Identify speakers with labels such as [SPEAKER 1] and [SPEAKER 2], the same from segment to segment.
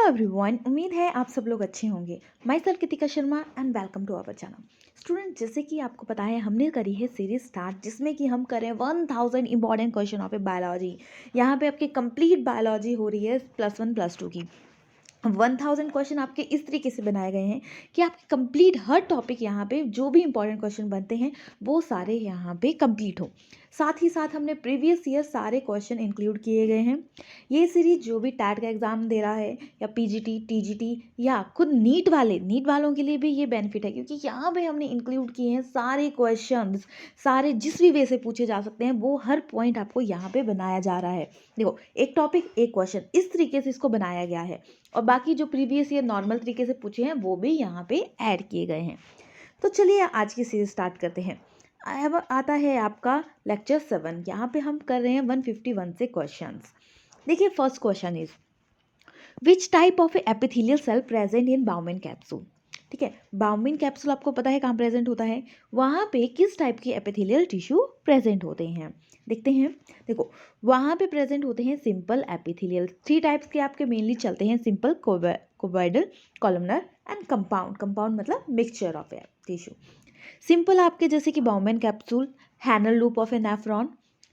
[SPEAKER 1] Everyone, उम्मीद है आप सब लोग अच्छे होंगे। Myself Kritika Sharma and welcome to our channel. Student, जैसे कि आपको पता है हमने करी है सीरीज स्टार्ट जिसमें कि हम करें 1000 important question of A biology. यहाँ पे आपकी कंप्लीट बायोलॉजी हो रही है +1 +2 की। 1000 क्वेश्चन आपके इस तरीके से बनाए गए हैं कि आपके कंप्लीट हर टॉपिक यहाँ पे जो भी इंपॉर्टेंट क्वेश्चन बनते हैं वो सारे यहाँ पे कंप्लीट हो। साथ ही साथ हमने प्रीवियस ईयर सारे क्वेश्चन इंक्लूड किए गए हैं। ये सीरीज जो भी टैट का एग्ज़ाम दे रहा है या पीजीटी टीजीटी या खुद नीट वालों के लिए भी ये बेनिफिट है, क्योंकि यहाँ पे हमने इंक्लूड किए हैं सारे क्वेश्चंस। सारे जिस भी वे से पूछे जा सकते हैं वो हर पॉइंट आपको यहाँ पे बनाया जा रहा है। देखो, एक टॉपिक एक क्वेश्चन, इस तरीके से इसको बनाया गया है। और बाकी जो प्रीवियस ईयर नॉर्मल तरीके से पूछे हैं वो भी यहाँ पे ऐड किए गए हैं। तो चलिए आज की सीरीज स्टार्ट करते हैं। अब आता है आपका लेक्चर 7। यहाँ पे हम कर रहे हैं 151 से क्वेश्चंस। देखिए, first question is which type of epithelial cell present in Bowman capsule. ठीक है, बाउमेन कैप्सूल आपको पता है कहाँ प्रेजेंट होता है, वहाँ पे किस टाइप की एपिथेलियल टिश्यू प्रेजेंट होते हैं देखते हैं। देखो, वहाँ पे प्रेजेंट होते हैं सिंपल एपिथेलियल। 3 टाइप्स के आपके मेनली चलते हैं, simple, cuboidal, columnar and compound. Compound मतलब मिक्सचर ऑफ टिश्यू। सिंपल आपके जैसे कि Bowman capsule, Henle loop of a nephron,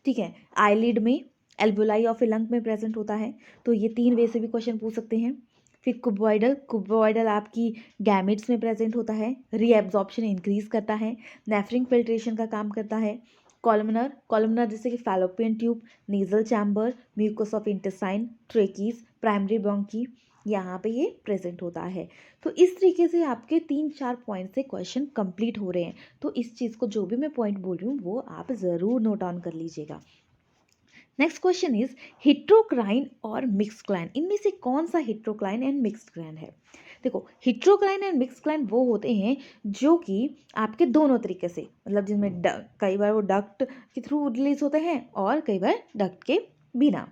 [SPEAKER 1] ठीक है, आईलिड में, एल्वुलाई ऑफ ए लंग में प्रेजेंट होता है। तो ये 3 वे से भी क्वेश्चन पूछ सकते हैं। फिर कुबॉइडल आपकी गैमेट्स में प्रेजेंट होता है, रीएब्जॉर्प्शन इंक्रीज करता है, नेफ्रिंग फिल्ट्रेशन का काम करता है। कॉलमनर जैसे कि fallopian tube, nasal chamber, mucus of intestine, trachea, primary bronchi, यहाँ पे ये प्रेजेंट होता है। तो इस तरीके से आपके 3-4 पॉइंट से क्वेश्चन कंप्लीट हो रहे हैं। तो इस चीज़ को जो भी मैं पॉइंट बोल रही हूँ वो आप ज़रूर नोट डाउन कर लीजिएगा। नेक्स्ट क्वेश्चन इज हिट्रोक्राइन और मिक्सक्लाइन, इनमें से कौन सा हिट्रोक्लाइन एंड मिक्सक्लाइन है। देखो, हिट्रोक्लाइन एंड मिक्सक्लाइन वो होते हैं जो कि आपके दोनों तरीके से, मतलब जिनमें कई बार वो डक्ट के थ्रू रिलीज होते हैं और कई बार डक्ट के बिना।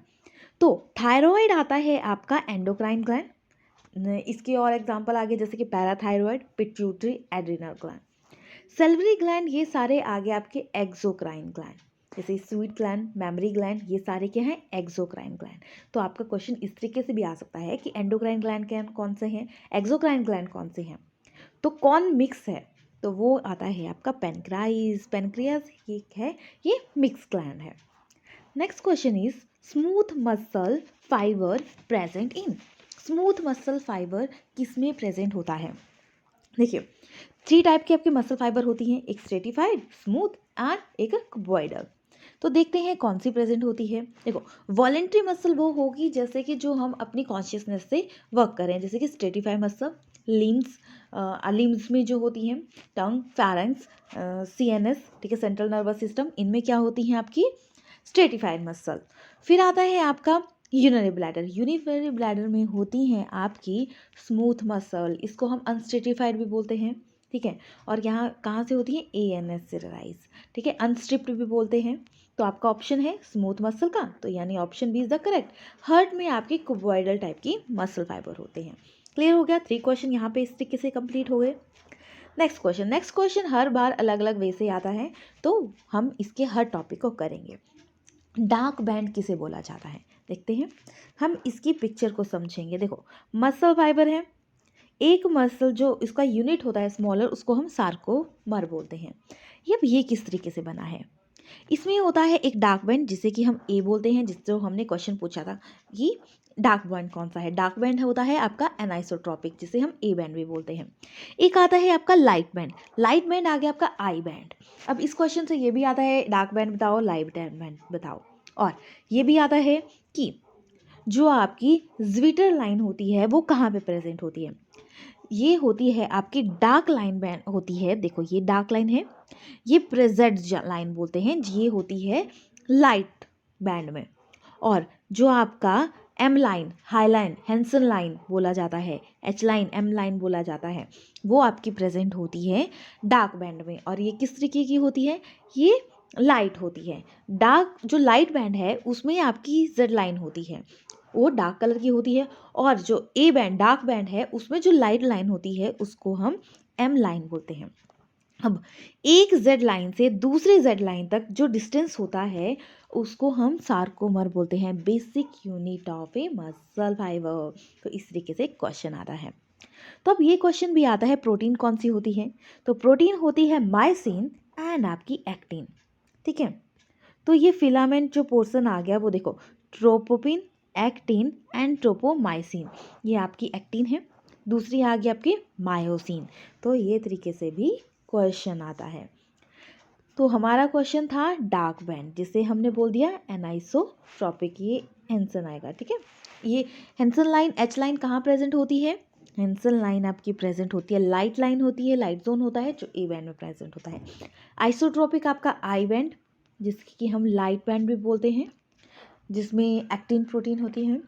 [SPEAKER 1] तो थायराइड आता है आपका एंडोक्राइन ग्लैंड। इसके और एग्जांपल आगे जैसे कि parathyroid, pituitary, adrenal gland, salivary gland, ये सारे आगे आपके एक्सोक्राइन ग्लैंड, जैसे स्वीट ग्लैंड, मेमरी ग्लैंड, ये सारे क्या हैं, एक्सोक्राइन ग्लैंड। तो आपका क्वेश्चन इस तरीके से भी आ सकता है कि एंडोक्राइन ग्लैंड कौन से हैं, एक्सोक्राइन ग्लैंड कौन से हैं, तो कौन मिक्स है। तो वो आता है आपका पेनक्रियाज ये है, ये मिक्स ग्लैंड है। Next question is smooth muscle fibre present in. Smooth muscle fibre किस में प्रेजेंट होता है। देखिए, 3 टाइप की आपकी मसल फाइबर होती हैं, एक स्ट्रेटिफाइड, स्मूथ एंड एक क्यूबॉइडल। तो देखते हैं कौन सी प्रेजेंट होती है। देखो, वॉलेंट्री मसल वो होगी जैसे कि जो हम अपनी कॉन्शियसनेस से वर्क करें, जैसे कि स्ट्रेटिफाइड मसल लिम्स में जो होती हैं, टंग, फैरेंक्स, सीएनएस, ठीक है, सेंट्रल नर्वस सिस्टम, इनमें क्या होती हैं आपकी स्ट्रेटिफाइड मसल। फिर आता है आपका यूरिनरी ब्लैडर में होती हैं आपकी स्मूथ मसल, इसको हम अनस्ट्रेटिफाइड भी बोलते हैं, ठीक है। और यहाँ कहाँ से होती है, एएनएस से राइज, ठीक है, अनस्ट्रिप्ड भी बोलते हैं। तो आपका ऑप्शन है स्मूथ मसल का, तो यानी option B is the correct. Heart में आपकी क्यूबॉइडल टाइप की मसल फाइबर होते हैं। क्लियर हो गया, 3 क्वेश्चन यहाँ पे इस तरीके से कंप्लीट हो गए। नेक्स्ट क्वेश्चन हर बार अलग अलग वे से आता है, तो हम इसके हर टॉपिक को करेंगे। डार्क बैंड किसे बोला जाता है देखते हैं, हम इसकी पिक्चर को समझेंगे। देखो, मसल फाइबर है, एक मसल जो इसका यूनिट होता है स्मॉलर, उसको हम सार्कोमर बोलते हैं। ये किस तरीके से बना है, इसमें होता है एक डार्क बैंड जिसे कि हम ए बोलते हैं, जो हमने क्वेश्चन पूछा था कि डार्क बैंड कौन सा है। डार्क बैंड होता है आपका एनाइसोट्रॉपिक, जिसे हम ए बैंड भी बोलते हैं। एक आता है आपका लाइट बैंड आ गया आपका आई बैंड। अब इस क्वेश्चन से ये भी आता है डार्क बैंड बताओ, लाइट बैंड बताओ, और ये भी आता है कि जो आपकी ज्विटर लाइन होती है वो कहाँ पे प्रेजेंट होती है। ये होती है आपकी डार्क लाइन बैंड होती है। देखो, ये डार्क लाइन है, ये प्रेजेंट लाइन बोलते हैं, ये होती है लाइट बैंड में। और जो आपका M line, H line, Hensen line बोला जाता है, एच लाइन, एम लाइन बोला जाता है, वो आपकी प्रेजेंट होती है डार्क बैंड में। और ये किस तरीके की होती है, ये लाइट होती है। डार्क जो लाइट बैंड है उसमें आपकी जेड लाइन होती है, वो डार्क कलर की होती है। और जो ए बैंड डार्क बैंड है उसमें जो लाइट लाइन होती है उसको हम एम लाइन बोलते हैं। अब एक जेड लाइन से दूसरे जेड लाइन तक जो डिस्टेंस होता है उसको हम सार्कोमर बोलते हैं, basic unit of A muscle fibre. तो इस तरीके से क्वेश्चन आता है। तो अब ये क्वेश्चन भी आता है, प्रोटीन कौन सी होती है? तो प्रोटीन होती है मायोसिन एंड आपकी एक्टिन। ठीक है, तो ये फिलामेंट जो पोर्शन आ गया वो देखो, ट्रोपोपिन, एक्टिन एंड ट्रोपोमाइसिन, ये आपकी एक्टिन है, दूसरी आ गई आपकी मायोसिन। तो ये तरीके से भी क्वेश्चन आता है। तो हमारा क्वेश्चन था डार्क बैंड, जिसे हमने बोल दिया एनाइसोट्रॉपिक, ये हेंसन आएगा। ठीक है, ये हेंसन लाइन, एच लाइन कहाँ प्रेजेंट होती है? हेंसन लाइन आपकी प्रेजेंट होती है, लाइट लाइन होती है, लाइट जोन होता है जो ए बैंड में प्रेजेंट होता है। आइसोट्रॉपिक आपका आई बैंड, जिसकी कि हम लाइट बैंड भी बोलते हैं, जिसमें एक्टिन प्रोटीन होती है।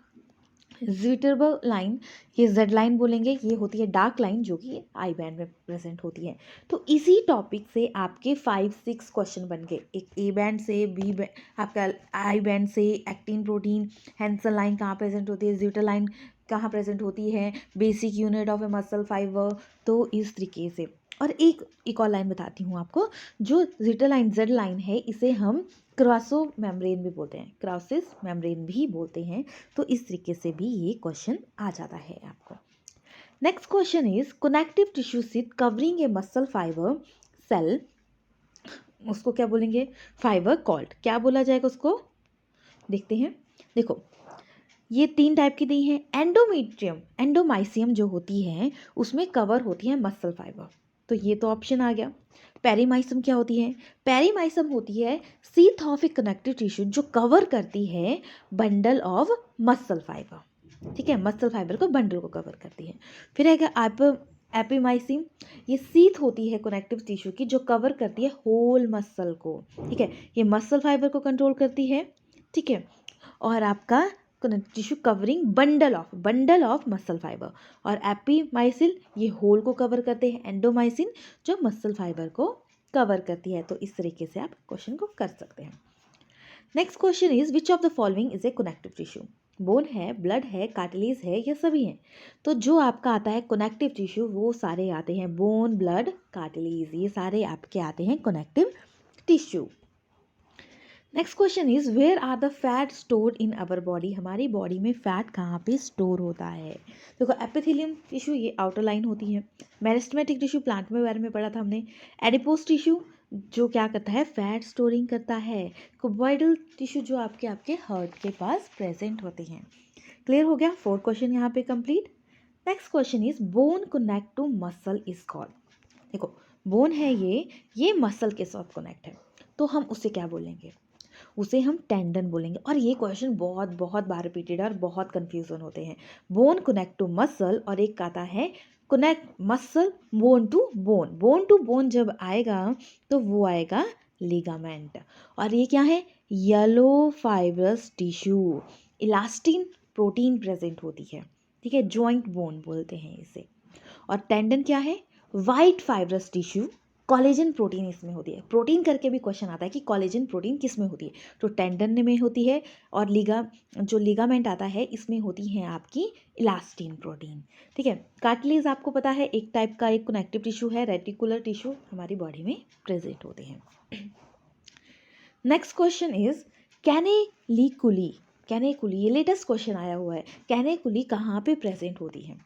[SPEAKER 1] जिटरबर्ग लाइन, ये जेड लाइन बोलेंगे, ये होती है डार्क लाइन जो कि आई बैंड में प्रेजेंट होती है। तो इसी टॉपिक से आपके 5-6 क्वेश्चन बन गए, एक ए बैंड से, बी बैंड, आपका आई बैंड से, एक्टिन प्रोटीन, हैंसन लाइन कहाँ प्रेजेंट होती है, जिटर लाइन कहाँ प्रेजेंट होती है, basic unit of A muscle fibre. तो इस तरीके से, और एक और लाइन बताती हूँ आपको, जो जिटर लाइन, जेड लाइन है, इसे हम क्रॉसो मेम्ब्रेन भी बोलते हैं, क्रॉसिस मेम्ब्रेन भी बोलते हैं। तो इस तरीके से भी ये क्वेश्चन आ जाता है आपको। Next question is connective tissue sheet covering a muscle fibre cell, उसको क्या बोलेंगे? फाइबर कॉल्ड, क्या बोला जाएगा उसको? देखते हैं। देखो, ये 3 टाइप की दी हैं। एंडोमेट्रियम, एंडोमाइसियम जो होती है उसमें कवर होती है मसल फाइबर, तो ये तो ऑप्शन आ गया। पेरीमाइसम क्या होती है? पेरीमाइसम होती है sheath of A connective tissue जो कवर करती है बंडल ऑफ मसल फाइबर। ठीक है, मसल फाइबर को, बंडल को कवर करती है। फिर है एपिमाइसिम, ये सीथ होती है कनेक्टिव टिश्यू की जो कवर करती है होल मसल को। ठीक है, ये मसल फाइबर को कंट्रोल करती है। ठीक है, और आपका tissue covering bundle of muscle fibre, और एपीमाइसिल ये होल को कवर करते हैं, एंडोमाइसिन जो मसल फाइबर को कवर करती है। तो इस तरीके से आप क्वेश्चन को कर सकते हैं। Next question is which of the following is a connective tissue? Bone है, ब्लड है, कार्टिलेज है, ये सभी हैं। तो जो आपका आता है कनेक्टिव टिश्यू वो सारे आते हैं बोन, ब्लड, कार्टिलेज, ये सारे आपके आते हैं connective tissue. Next question is where are the fat stored in our body? हमारी बॉडी में फैट कहाँ पे स्टोर होता है? देखो, एपिथेलियम टिश्यू ये आउटर लाइन होती है, मेरिस्टेमेटिक टिश्यू प्लांट में बारे में पढ़ा था हमने, एडिपोज टिश्यू जो क्या करता है? फैट स्टोरिंग करता है, कुबॉइडल टिश्यू जो आपके हार्ट के पास प्रेजेंट होते हैं। क्लियर हो गया? 4 क्वेश्चन यहाँ पे complete. Next question is bone connect to muscle is called. देखो, बोन है ये मसल के साथ कनेक्ट है, तो हम उसे क्या बोलेंगे? उसे हम टेंडन बोलेंगे। और ये क्वेश्चन बहुत बहुत बार रिपीटेड है और बहुत कंफ्यूजन होते हैं। बोन कनेक्ट टू मसल, और एक आता है connect muscle bone to bone. Bone to bone जब आएगा तो वो आएगा लिगामेंट। और ये क्या है? Yellow fibrous tissue, elastin protein present होती है। ठीक है, जॉइंट बोन बोलते हैं इसे। और टेंडन क्या है? White fibrous tissue, collagen protein इसमें होती है। प्रोटीन करके भी क्वेश्चन आता है कि कोलेजन प्रोटीन किस में होती है, तो टेंडन में होती है। और जो लिगामेंट आता है इसमें होती है आपकी इलास्टिन प्रोटीन। ठीक है, कार्टिलेज आपको पता है एक टाइप का एक कनेक्टिव टिश्यू है, रेटिकुलर टिश्यू हमारी बॉडी में प्रेजेंट होते हैं। नेक्स्ट क्वेश्चन इज कैनेलिकुली, कैनेकुली ये लेटेस्ट क्वेश्चन आया हुआ है। कैनेकुली कहाँ पे प्रेजेंट होती है?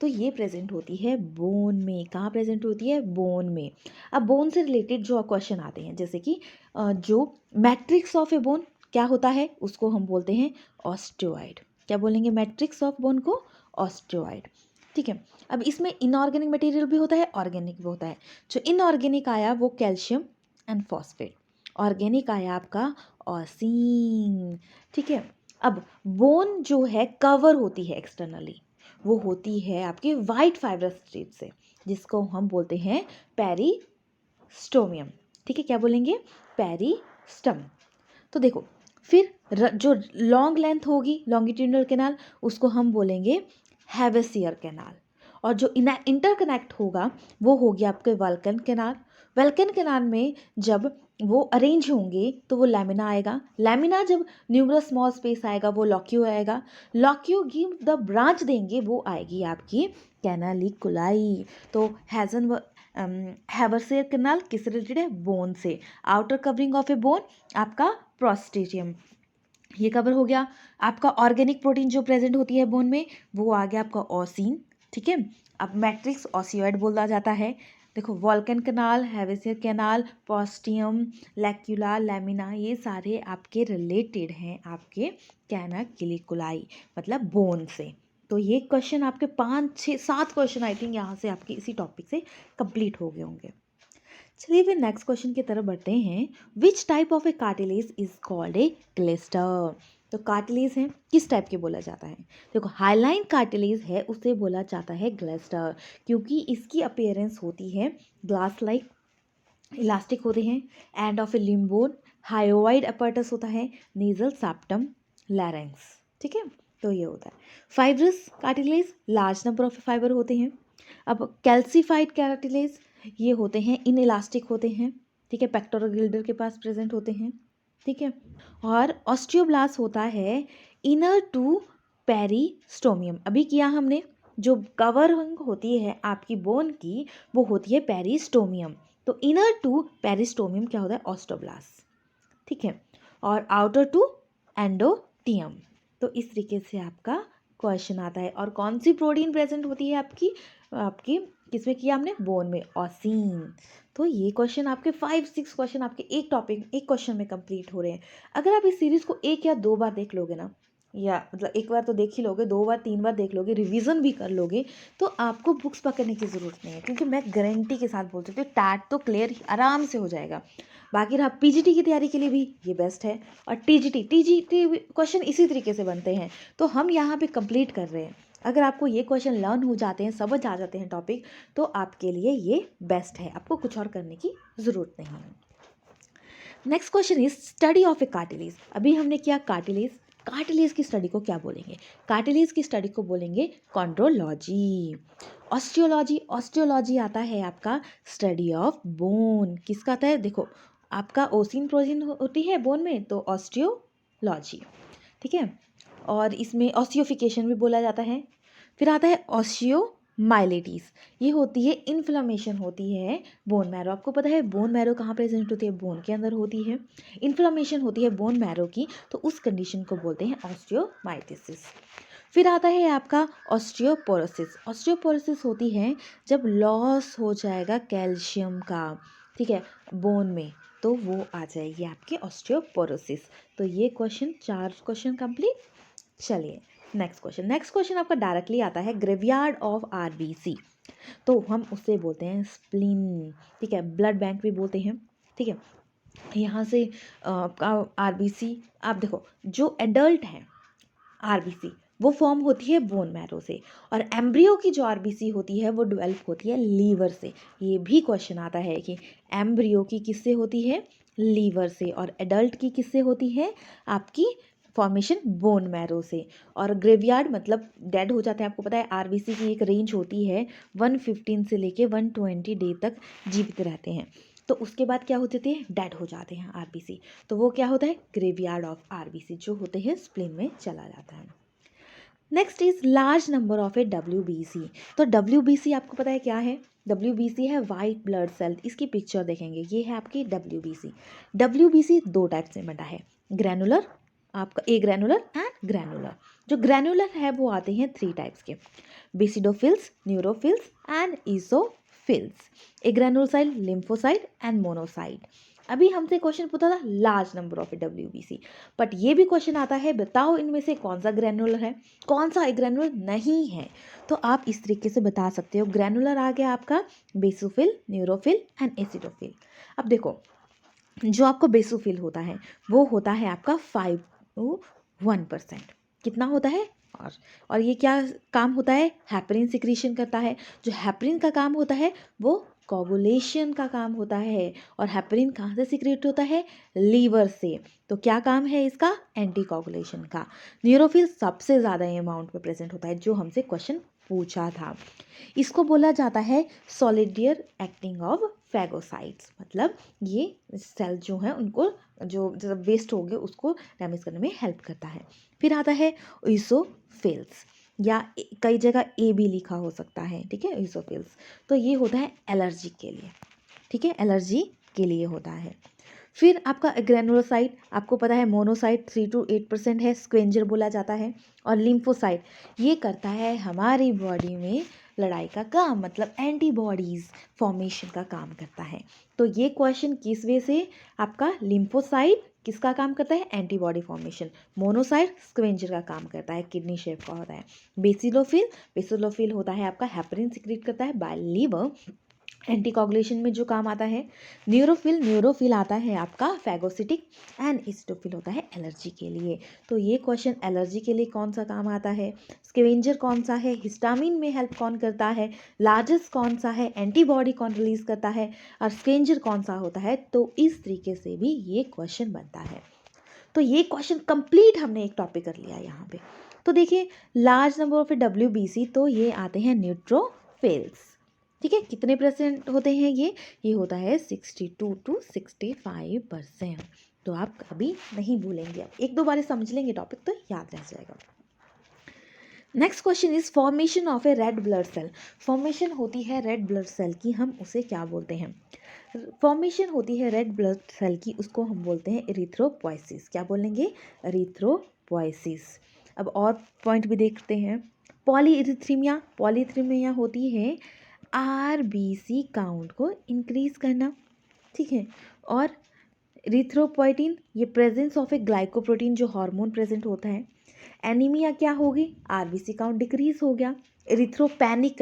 [SPEAKER 1] तो ये प्रेजेंट होती है बोन में। कहाँ प्रेजेंट होती है? बोन में। अब बोन से रिलेटेड जो क्वेश्चन आते हैं, जैसे कि जो मैट्रिक्स ऑफ ए बोन क्या होता है, उसको हम बोलते हैं ऑस्टियोइड। क्या बोलेंगे? मैट्रिक्स ऑफ बोन को ऑस्टियोइड। ठीक है, अब इसमें इनऑर्गेनिक मटेरियल भी होता है, ऑर्गेनिक भी होता है। जो इनऑर्गेनिक आया वो कैल्शियम एंड फॉस्फेट, ऑर्गेनिक आया आपका ऑसिन। ठीक है, अब बोन जो है कवर होती है एक्सटर्नली, वो होती है आपकी वाइट फाइब्रस स्ट्रिप से, जिसको हम बोलते हैं पेरिस्टोमियम। ठीक है, क्या बोलेंगे? पेरिस्टम। तो देखो, फिर जो लॉन्ग लेंथ होगी लॉन्गिट्यूडनल कैनाल, उसको हम बोलेंगे हैवेसियर कैनाल। और जो इंटरकनेक्ट होगा वो होगी आपके वल्कन कैनाल। वल्कन कैनाल में जब वो अरेंज होंगे तो वो लैमिना आएगा। लैमिना जब न्यूमरस स्मॉल स्पेस आएगा वो लॉक्यू आएगा। लॉक्यू गिव द ब्रांच देंगे, वो आएगी आपकी कैनालिकुलाई। तो हैवर्सियर कैनाल किससे रिलेटेड है? बोन से। Outer covering of A bone आपका प्रोस्टिडियम। ये कवर हो गया। आपका ऑर्गेनिक प्रोटीन जो प्रेजेंट होती है बोन में, वो आ गया आपका ओसिन, ठीक है। अब मैट्रिक्स ओसियोइड बोला जाता है। देखो वॉल्कन कैनाल, हैवेसियर कैनाल, पोस्टियम, लैक्यूला, लैमिना, ये सारे आपके रिलेटेड हैं आपके कैनाकिलिकुलाई मतलब बोन से। तो ये क्वेश्चन आपके 5 6 7 क्वेश्चन आई थिंक यहाँ से आपके इसी टॉपिक से कंप्लीट हो गए होंगे। चलिए फिर नेक्स्ट क्वेश्चन की तरफ बढ़ते हैं। विच type of A cartilage is called a clyster. तो कार्टिलेज है किस टाइप के बोला जाता है। देखो हाइलाइन कार्टिलेज है उसे बोला जाता है ग्लिस्टर, क्योंकि इसकी अपीयरेंस होती है ग्लास लाइक, इलास्टिक होते हैं, एंड ऑफ ए लिम्बोन, हायोवाइड अपरटस होता है, नेजल सेप्टम, लैरेंक्स, ठीक है। तो ये होता है fibrous cartilage, large number of fibre होते हैं। अब कैल्सीफाइड कार्टिलेज ये होते हैं इन इलास्टिक होते हैं, ठीक है, पेक्टोरल गिल्डर के पास प्रेजेंट होते हैं, ठीक है। और ऑस्टियोब्लास्ट होता है इनर टू पेरिस्टोमियम। अभी किया हमने, जो कवरिंग होती है आपकी बोन की वो होती है पेरिस्टोमियम, तो इनर टू पेरिस्टोमियम क्या होता है ऑस्टियोब्लास्ट, ठीक है। और आउटर टू एंडोटियम। तो इस तरीके से आपका क्वेश्चन आता है। और कौन सी प्रोटीन प्रेजेंट होती है आपकी आपकी किसमें किया हमने, बोन में, ओसिन। तो ये क्वेश्चन आपके 5 6 क्वेश्चन आपके एक टॉपिक एक क्वेश्चन में कंप्लीट हो रहे हैं। अगर आप इस सीरीज को 1 या 2 बार देख लोगे ना, या मतलब एक बार तो देख ही लोगे, 2 बार 3 बार देख लोगे, रिवीजन भी कर लोगे, तो आपको बुक्स पकड़ने की ज़रूरत नहीं है, क्योंकि मैं गारंटी के साथ बोल सकती हूँ टैट तो क्लियर आराम से हो जाएगा। बाकी रहा पीजीटी की तैयारी के लिए भी ये बेस्ट है, और टीजीटी क्वेश्चन इसी तरीके से बनते हैं, तो हम यहाँ पे कंप्लीट कर रहे हैं। अगर आपको ये क्वेश्चन लर्न हो जाते हैं, समझ आ जाते हैं टॉपिक, तो आपके लिए ये बेस्ट है, आपको कुछ और करने की ज़रूरत नहीं है। Next question is study of A cartilage. अभी हमने किया कार्टिलेज, कार्टिलेज की स्टडी को क्या बोलेंगे, कार्टिलेज की स्टडी को बोलेंगे कॉन्ड्रोलॉजी। ऑस्टियोलॉजी, ऑस्टियोलॉजी आता है आपका स्टडी ऑफ बोन, किसका आता है, देखो आपका ओसिन प्रोटीन होती है बोन में, तो ऑस्टियोलॉजी, ठीक है। और इसमें ऑस्टियोफिकेशन भी बोला जाता है। फिर आता है ऑस्टियोमाइलिटिस, ये होती है इन्फ्लामेशन होती है बोन मैरो। आपको पता है बोन मैरो कहाँ प्रेजेंट होती है, बोन के अंदर होती है। इन्फ्लामेशन होती है बोन मैरो की, तो उस कंडीशन को बोलते हैं ऑस्टियोमाइटिसिस। फिर आता है आपका ऑस्टियोपोरोसिस। ऑस्टियोपोरोसिस होती है जब लॉस हो जाएगा कैल्शियम का, ठीक है, बोन में, तो वो आ जाएगी आपकी ऑस्टियोपोरोसिस। तो ये क्वेश्चन 4 क्वेश्चन कंप्लीट। चलिए नेक्स्ट क्वेश्चन आपका डायरेक्टली आता है ग्रेवयार्ड ऑफ आरबीसी। तो हम उससे बोलते हैं स्प्लीन, ठीक है, ब्लड बैंक भी बोलते हैं, ठीक है। यहाँ से आपका आरबीसी, आप देखो जो एडल्ट है आरबीसी वो फॉर्म होती है बोन मैरो से, और एम्ब्रियो की जो आरबीसी होती है वो डेवलप होती है लीवर से। ये भी क्वेश्चन आता है कि एम्ब्रियो की किससे होती है, लीवर से, और एडल्ट की किससे होती है आपकी फॉर्मेशन बोन मैरो से। और ग्रेवयार्ड मतलब डेड हो जाते हैं। आपको पता है आरबीसी की एक रेंज होती है 115 से लेके 120 डे तक जीवित रहते हैं, तो उसके बाद क्या हो जाते हैं, डेड हो जाते हैं आरबीसी, तो वो क्या होता है ग्रेवयार्ड ऑफ आरबीसी, जो होते हैं स्प्लीन में चला जाता है। Next is large number of A WBC. तो डब्ल्यूबीसी आपको पता है क्या है, डब्ल्यूबीसी है वाइट ब्लड सेल। इसकी पिक्चर देखेंगे, ये है आपकी डब्ल्यूबीसी। डब्ल्यूबीसी 2 टाइप से बटा है, ग्रैनुलर, आपका ए ग्रैनुलर एंड ग्रैनुलर। जो ग्रैनुलर है वो आते हैं 3 टाइप्स के, basophils, neutrophils and eosinophils. Agranulocyte, lymphocyte and monocyte. अभी हमसे क्वेश्चन पूछा था large number of WBC, but ये भी क्वेश्चन आता है बताओ इनमें से कौन सा ग्रैनुलर है, कौन सा ग्रैनुलर नहीं है। तो आप इस तरीके से बता सकते हो, ग्रैनुलर आ गया आपका बेसोफिल, न्यूरोफिल एंड एसिडोफिल। अब देखो जो आपको बेसोफिल होता है वो होता है आपका 5 to 1%, कितना होता है, और ये क्या काम होता है, हैपरिन सिक्रीशन करता है। जो हैपरिन का काम होता है वो कोगुलेशन का काम होता है, और हैपरिन कहाँ से सिक्रेट होता है, लीवर से, तो क्या काम है इसका, एंटी कोगुलेशन का। न्यूरोफिल सबसे ज़्यादा अमाउंट में प्रेजेंट होता है, जो हमसे क्वेश्चन पूछा था। इसको बोला जाता है सॉलिडियर एक्टिंग ऑफ फैगोसाइट्स, मतलब ये सेल जो है उनको जो वेस्ट हो गए उसको डैमेज करने में हेल्प करता है। फिर आता है ईसोफिल्स, या कई जगह ए भी लिखा हो सकता है, ठीक है, ईसोफिल्स। तो ये होता है एलर्जी के लिए, ठीक है, एलर्जी के लिए होता है। फिर आपका ग्रेनुलोसाइट, आपको पता है मोनोसाइट 3 to 8% है, स्क्वेंजर बोला जाता है। और लिम्फोसाइट ये करता है हमारी बॉडी में लड़ाई का काम, मतलब एंटीबॉडीज़ फॉर्मेशन का काम करता है। तो ये क्वेश्चन किस वे से, आपका लिम्फोसाइट किसका काम करता है, एंटीबॉडी फॉर्मेशन। मोनोसाइट स्क्वेंजर का काम करता है, किडनी शेप का होता है। बेसिलोफिल होता है आपका हेपरिन सिक्रीट करता है बाय लीवर, एंटीकोगुलेशन में जो काम आता है। न्यूरोफिल आता है आपका फैगोसिटिक, एंड एसिडोफिल होता है एलर्जी के लिए। तो ये क्वेश्चन एलर्जी के लिए कौन सा काम आता है, स्कैवेंजर कौन सा है, हिस्टामिन में हेल्प कौन करता है, लार्जेस्ट कौन सा है, एंटीबॉडी कौन रिलीज करता है, और स्कैवेंजर कौन सा होता है। तो इस तरीके से भी ये क्वेश्चन बनता है। तो ये क्वेश्चन कंप्लीट हमने एक टॉपिक कर लिया यहाँ पे। तो देखिए लार्ज नंबर ऑफ WBC, तो ये आते हैं न्यूट्रोफिल्स। ठीक है, कितने परसेंट होते हैं ये होता है 62 to 65%। तो आप कभी नहीं भूलेंगे, आप एक दो बार समझ लेंगे टॉपिक तो याद रह जाएगा। Next question is formation of a red blood cell. Formation होती है रेड ब्लड सेल की, हम उसे क्या बोलते हैं, फॉर्मेशन होती है रेड ब्लड सेल की, उसको हम बोलते हैं एरिथ्रोपोइसिस। क्या बोलेंगे, एरिथ्रोपोइसिस। अब और पॉइंट भी देखते हैं। पॉलीइरिथ्रीमिया होती है RBC काउंट को इंक्रीज करना, ठीक है। और एरिथ्रोपोइटिन ये प्रेजेंस ऑफ ए ग्लाइकोप्रोटीन जो हार्मोन प्रेजेंट होता है। एनीमिया क्या होगी, RBC काउंट डिक्रीज हो गया। एरिथ्रोपैनिक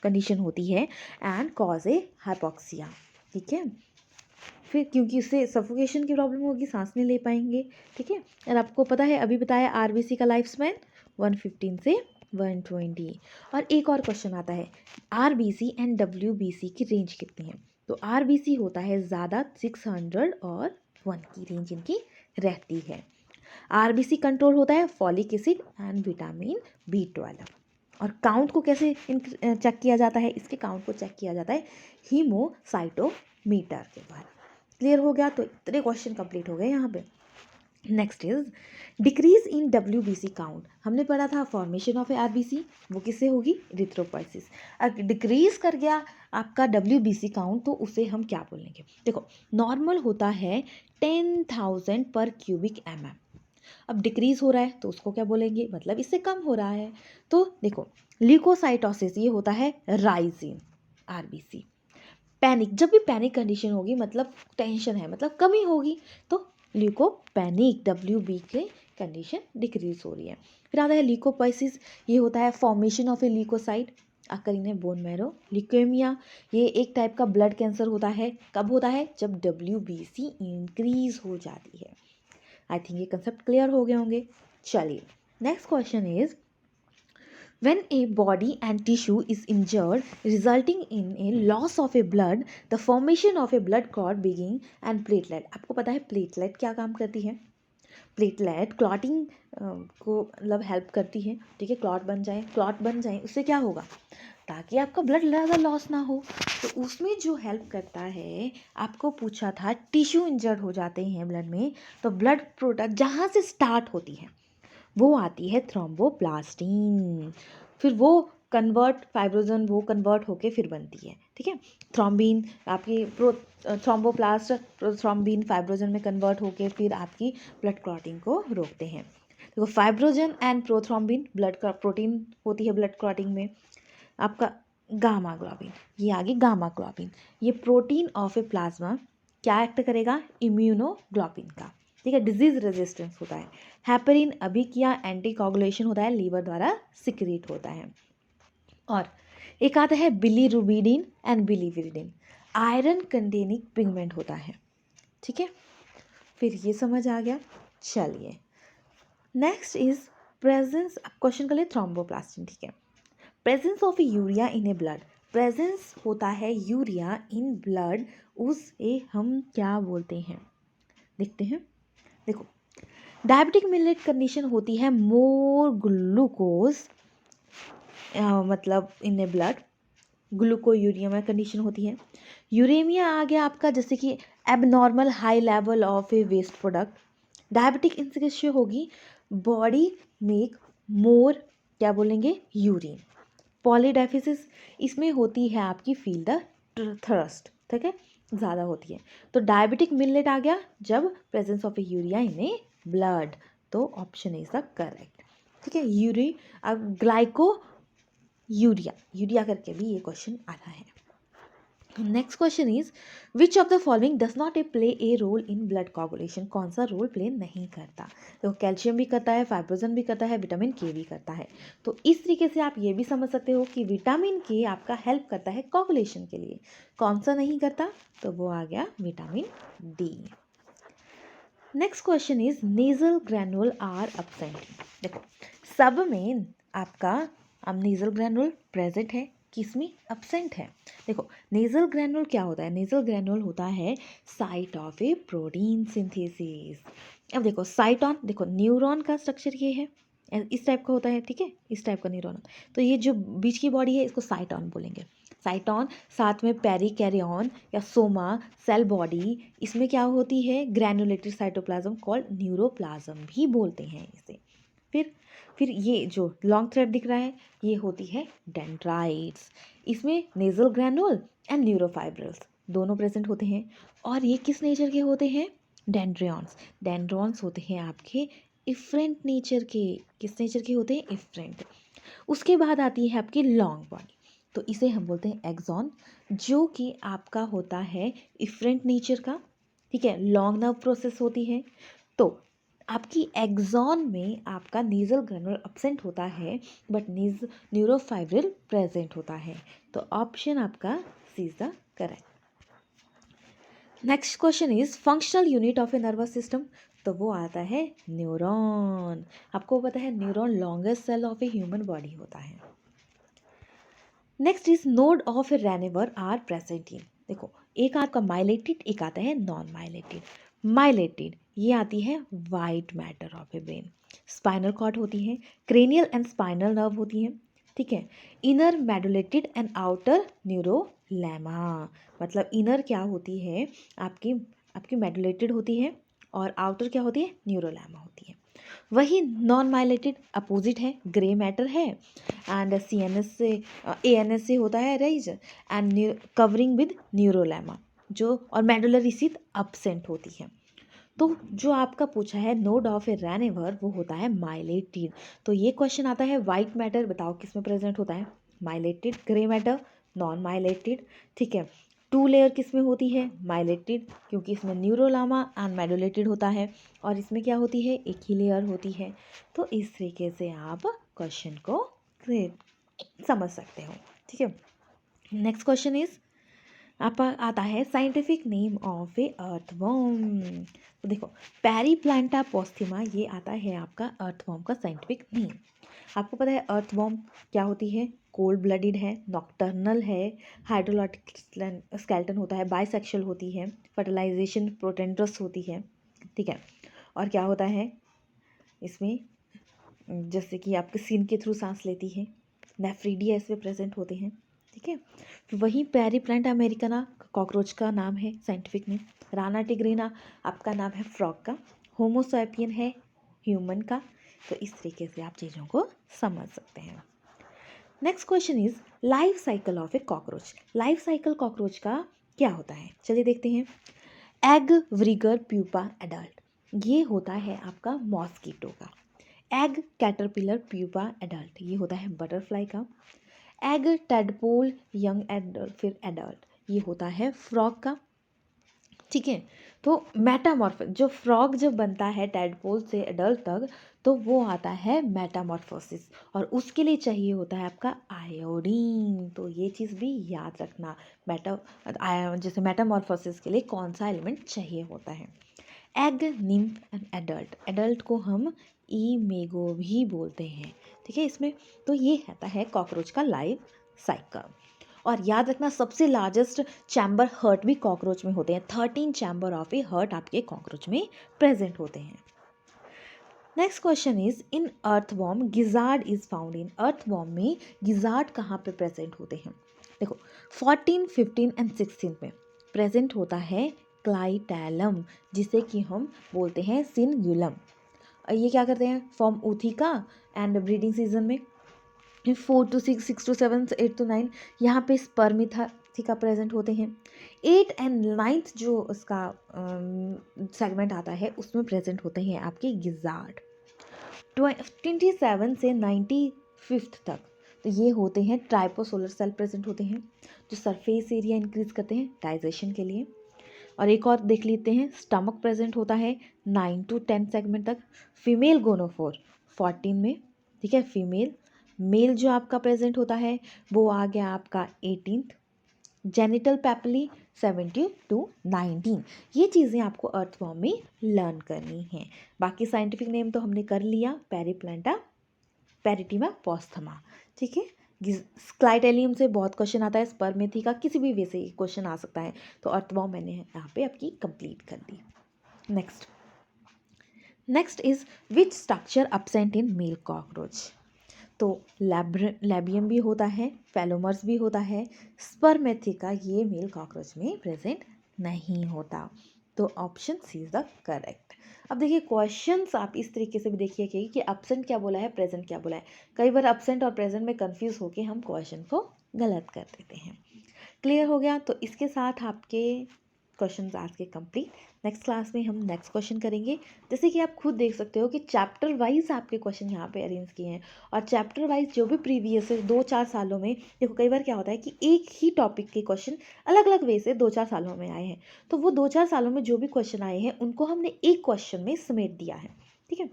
[SPEAKER 1] कंडीशन होती है एंड कॉज ए हाइपोक्सिया, ठीक है। फिर क्योंकि उससे सफोकेशन की प्रॉब्लम होगी, सांस नहीं ले पाएंगे, ठीक है। और आपको पता है अभी बताया RBC का लाइफ स्पैन 115 से 120। और एक और क्वेश्चन आता है, RBC एंड WBC की रेंज कितनी है। तो RBC होता है ज़्यादा 600 और 1 की रेंज इनकी रहती है। RBC कंट्रोल होता है folic acid and vitamin B12। और काउंट को कैसे चेक किया जाता है, इसके काउंट को चेक किया जाता है हीमोसाइटोमीटर के द्वारा। क्लियर हो गया, तो इतने क्वेश्चन कंप्लीट हो गए यहाँ पे। Next is decrease in WBC count. हमने पढ़ा था फॉर्मेशन ऑफ RBC, वो किससे होगी, एरिथ्रोपोइसिस। अगर डिक्रीज कर गया आपका WBC काउंट तो उसे हम क्या बोलेंगे। देखो नॉर्मल होता है 10,000 पर क्यूबिक mm, अब डिक्रीज हो रहा है तो उसको क्या बोलेंगे, मतलब इससे कम हो रहा है। तो देखो ल्यूकोसाइटोसिस ये होता है राइज इन RBC। पैनिक, जब भी पैनिक कंडीशन होगी मतलब टेंशन है, मतलब कमी होगी, तो ल्यूकोपैनिक WB के कंडीशन डिक्रीज हो रही है। फिर आता है ल्यूकोपोइसिस, ये होता है formation of a leucocyte occurring in bone marrow. Leukaemia ये एक टाइप का ब्लड कैंसर होता है, कब होता है, जब WBC इंक्रीज हो जाती है। आई थिंक ये कंसेप्ट क्लियर हो गए होंगे। चलिए next question is when a body and tissue is injured resulting in a loss of a blood, the formation of a blood clot begin and platelet। आपको पता है प्लेटलेट क्या काम करती है, प्लेटलेट क्लॉटिंग को मतलब हेल्प करती है, ठीक है। क्लॉट बन जाए उससे क्या होगा, ताकि आपका ब्लड ज़्यादा लॉस ना हो। तो उसमें जो हेल्प करता है, आपको पूछा था टिश्यू इंजर्ड हो जाते हैं ब्लड में, तो ब्लड प्रोडक्ट जहाँ से स्टार्ट होती है वो आती है थ्रोम्बोप्लास्टिन, फिर वो फाइब्रोजन वो कन्वर्ट होके फिर बनती है, ठीक है। थ्रोम्बिन आपकी थ्रोम्बोप्लास्ट थ्रोम्बिन फाइब्रोजन में कन्वर्ट होके फिर आपकी ब्लड क्लॉटिंग को रोकते हैं। देखो fibrinogen and prothrombin blood protein होती है ब्लड क्लॉटिंग में। आपका गामा ग्लोबिन, ये आगे गामा ग्लोबिन, ये प्रोटीन ऑफ ए प्लाज्मा क्या एक्ट करेगा, इम्यूनोग्लोबिन का, ठीक है। डिजीज रेजिस्टेंस होता है। हेपरिन अभी किया एंटीकोगुलेशन होता है, लीवर द्वारा सिक्रीट होता है। और एक आता है बिलीरुबिडिन एंड बिलीविरिडिन, आयरन कंटेनिंग पिगमेंट होता है, ठीक है। फिर ये समझ आ गया। चलिए नेक्स्ट इज प्रेजेंस, अब क्वेश्चन कर ले थ्रोम्बोप्लास्टिन, ठीक है। Presence of urea in A blood, presence होता है यूरिया इन ब्लड, उसे हम क्या बोलते हैं, देखते हैं। देखो डायबिटिक मिलेट कंडीशन होती है मोर ग्लूकोज मतलब इन ए ब्लड, ग्लूकोयूरिया कंडीशन होती है। यूरेमिया आ गया आपका जैसे कि abnormal high level of a waste product. Diabetic incidence होगी बॉडी मेक मोर क्या बोलेंगे यूरिन। पॉलीडाइफिसिस इसमें होती है आपकी फील द थर्स्ट, ठीक है। ज़्यादा होती है। तो डायबिटिक मिलेट आ गया जब presence of urea in A blood, तो ऑप्शन इज द करेक्ट। ठीक है, ग्लाइको यूरिया यूरिया करके भी ये क्वेश्चन आता है। Next question is which of the following does not a play a role in blood coagulation, कौन सा रोल प्ले नहीं करता। तो कैल्शियम भी करता है, फाइब्रोजन भी करता है, विटामिन के भी करता है। तो इस तरीके से आप ये भी समझ सकते हो कि विटामिन के आपका हेल्प करता है कोगुलेशन के लिए। कौन सा नहीं करता, तो वो आ गया vitamin D. Next question is nasal granule are absent. देखो सब में आपका अब नेजल ग्रैनुल प्रेजेंट है, किसमें एब्सेंट है। देखो नेजल ग्रैनुल क्या होता है, नेजल ग्रैनुल होता है site of A protein synthesis. अब देखो साइटॉन, देखो न्यूरॉन का स्ट्रक्चर ये है, इस टाइप का होता है, ठीक है, इस टाइप का न्यूरॉन। तो ये जो बीच की बॉडी है इसको साइटॉन बोलेंगे। साइटॉन, साथ में पेरिकैरियन या सोमा सेल बॉडी, इसमें क्या होती है ग्रैनुलेटेड साइटोप्लाज्म कॉल्ड न्यूरोप्लाज्म भी बोलते हैं इसे। फिर ये जो लॉन्ग थ्रेड दिख रहा है ये होती है डेंड्राइट्स। इसमें नेजल ग्रैनुल एंड न्यूरोफाइब्रल्स दोनों प्रेजेंट होते हैं। और ये किस नेचर के होते हैं, डेंड्रियॉन्स। डेंड्रॉन्स होते हैं आपके इफ्रेंट नेचर के। किस नेचर के होते हैं, इफ्रेंट। उसके बाद आती है आपकी लॉन्ग बॉडी, तो इसे हम बोलते हैं एक्सॉन, जो कि आपका होता है इफ्रेंट नेचर का। ठीक है, लॉन्ग नर्व प्रोसेस होती है। तो आपकी एक्सॉन में आपका नेजल ग्रैनुल एब्सेंट होता है बट न्यूरोफाइब्रिल प्रेजेंट होता है। तो ऑप्शन आपका C is the correct. Next question is functional unit of a nervous system, तो वो आता है न्यूरॉन। आपको पता है neuron longest cell of a human body होता है। Next is node of a Ranvier are present in. देखो एक आपका माइलेटेड, एक आता है नॉन माइलेटेड। माइलेटेड ये आती है white matter of a brain. Spinal cord होती है, क्रेनियल एंड स्पाइनल नर्व होती है। ठीक है, इनर मेडुलेटेड एंड आउटर न्यूरोलैमा। मतलब इनर क्या होती है आपकी आपकी मेडुलेटेड होती है और आउटर क्या होती है, न्यूरोलैमा होती है। वही नॉन माइलेटेड अपोजिट है, ग्रे मैटर है एंड CNS से ANS से होता है राइज एंड कवरिंग विद न्यूरोलैमा, जो और मेडुलरी सीथ अब्सेंट होती है। तो जो आपका पूछा है नोड ऑफ ए रैनेवर वो होता है माइलेटेड। तो ये क्वेश्चन आता है वाइट मैटर बताओ किस में प्रेजेंट होता है, माइलेटेड, ग्रे मैटर, नॉन माइलेटेड। ठीक है, टू लेयर किस में होती है, माइलेटेड, क्योंकि इसमें न्यूरोलामा एंड मेडुलेटेड होता है। और इसमें क्या होती है, एक ही लेयर होती है। तो इस तरीके से आप क्वेश्चन को समझ सकते हो। ठीक है, नेक्स्ट क्वेश्चन इज आप आता है scientific name of A earthworm. तो देखो पेरीप्लांटा पोस्थिमा ये आता है आपका अर्थवॉर्म का साइंटिफिक नेम। आपको पता है अर्थवॉर्म क्या होती है, कोल्ड ब्लडेड है, नॉक्टर्नल है, हाइड्रोलॉटिक स्केलेटन होता है, बाइसेक्सुअल होती है, फर्टिलाइजेशन प्रोटेंड्रस होती है। ठीक है, और क्या होता है इसमें, जैसे कि आपके स्किन के थ्रू सांस लेती है, नेफ्रीडिया इसमें प्रेजेंट होते हैं। ठीक है, वही पेरीप्लांट अमेरिकना कॉकरोच का नाम है साइंटिफिक नेम, राना टिग्रिना आपका नाम है फ्रॉग का, होमोसैपियन है ह्यूमन का। तो इस तरीके से आप चीज़ों को समझ सकते हैं। Next question is life cycle of A cockroach. Life cycle cockroach का क्या होता है, चलिए देखते हैं। एग, व्रिगर, प्यूपा, एडल्ट, ये होता है आपका मॉस्कीटो का। एग, कैटरपिलर, प्यूपा, एडल्ट, ये होता है बटरफ्लाई का। एग, टेडपोल, यंग एडल्ट, फिर एडल्ट, ये होता है फ्रॉग का। ठीक है, तो मेटामॉर्फ जो फ्रॉग जब बनता है टेडपोल से एडल्ट तक, तो वो आता है मेटामॉर्फोसिस, और उसके लिए चाहिए होता है आपका आयोडीन। तो ये चीज़ भी याद रखना, जैसे मेटामॉर्फोसिस के लिए कौन सा एलिमेंट चाहिए होता है। Egg, nymph and adult, adult को हम ईमेगो भी बोलते हैं। ठीक है, इसमें तो ये रहता है कॉकरोच का लाइफ साइकिल। और याद रखना सबसे लार्जेस्ट चैम्बर हर्ट भी कॉकरोच में होते हैं, 13 चैम्बर ऑफ ए हर्ट आपके कॉकरोच में प्रेजेंट होते हैं। Next question is in earthworm gizzard is found in. Earthworm में गिजार्ड कहाँ पे प्रेजेंट होते हैं, देखो 14, 15 एंड 16 में प्रेजेंट होता है क्लाइटैलम, जिसे कि हम बोलते हैं सिनग्युलम। ये क्या करते हैं, फॉर्म ऊथिका एंड ब्रीडिंग सीजन में 4 to 6, 6 to 7, 8 to 9 यहाँ पे ठीक है प्रेजेंट होते हैं। 8 एंड 9th जो उसका सेगमेंट आता है उसमें प्रेजेंट होते हैं आपके गिजार्ड। 27 से 95th तक तो ये होते हैं ट्राइपोसोलर सेल प्रेजेंट होते हैं जो सरफेस एरिया इंक्रीज करते हैं डाइजेशन के लिए। और एक और देख लेते हैं, स्टमक प्रेजेंट होता है 9 to 10 सेगमेंट तक। फीमेल गोनोफोर 14 में, ठीक है फीमेल। मेल जो आपका प्रेजेंट होता है वो आ गया आपका 18th। Genital papillae 17 to 19। ये चीज़ें आपको अर्थवॉर्म में लर्न करनी है। बाकी साइंटिफिक नेम तो हमने कर लिया, पेरीप्लेंटा, पेरिटीमा, पोस्थमा, ठीक है। स्क्लाइटेलियम से बहुत क्वेश्चन आता है, स्पर्मेथी का किसी भी वे से क्वेश्चन आ सकता है। तो अर्थवॉर्म मैंने यहाँ पे आपकी कंप्लीट कर दी। Next is which structure absent in male cockroach. तो लैबियम भी होता है, फेलोमर्स भी होता है, स्पर्मेथी का ये मेल कॉकरोच में प्रेजेंट नहीं होता। तो option C is the correct. अब देखिए क्वेश्चंस आप इस तरीके से भी देखिए कि एब्सेंट क्या बोला है, प्रेजेंट क्या बोला है। कई बार एब्सेंट और प्रेजेंट में कंफ्यूज होके हम क्वेश्चन को गलत कर देते हैं। क्लियर हो गया। तो इसके साथ आपके क्वेश्चन आज के कंप्लीट। नेक्स्ट क्लास में हम नेक्स्ट क्वेश्चन करेंगे। जैसे कि आप खुद देख सकते हो कि चैप्टर वाइज आपके क्वेश्चन यहाँ पे अरेंज किए हैं और चैप्टर वाइज जो भी प्रीवियस है 2-4 सालों में, देखो कई बार क्या होता है कि एक ही टॉपिक के क्वेश्चन अलग अलग वे से 2-4 सालों में आए हैं। तो वो 2-4 सालों में जो भी क्वेश्चन आए हैं उनको हमने एक क्वेश्चन में समेट दिया है, ठीक है।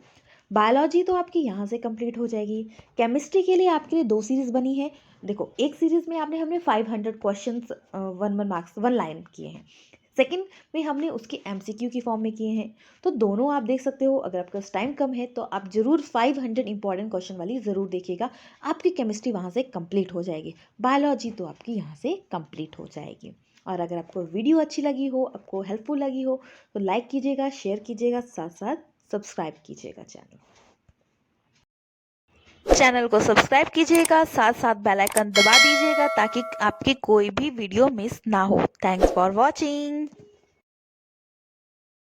[SPEAKER 1] बायोलॉजी तो आपकी यहाँ से कंप्लीट हो जाएगी। केमिस्ट्री के लिए आपके लिए 2 सीरीज़ बनी है। देखो एक सीरीज़ में हमने 500 क्वेश्चन 1 मार्क्स 1 लाइन किए हैं। सेकंड में हमने उसके एमसीक्यू की फॉर्म में किए हैं। तो दोनों आप देख सकते हो। अगर आपका टाइम कम है तो आप ज़रूर 500 इंपॉर्टेंट क्वेश्चन वाली ज़रूर देखिएगा। आपकी केमिस्ट्री वहाँ से कंप्लीट हो जाएगी। बायोलॉजी तो आपकी यहाँ से कंप्लीट हो जाएगी। और अगर आपको वीडियो अच्छी लगी हो, आपको हेल्पफुल लगी हो तो लाइक कीजिएगा, शेयर कीजिएगा, साथ साथ सब्सक्राइब कीजिएगा चैनल को सब्सक्राइब कीजिएगा, साथ साथ बेल आइकन दबा दीजिएगा ताकि आपकी कोई भी वीडियो मिस ना हो। Thanks for watching.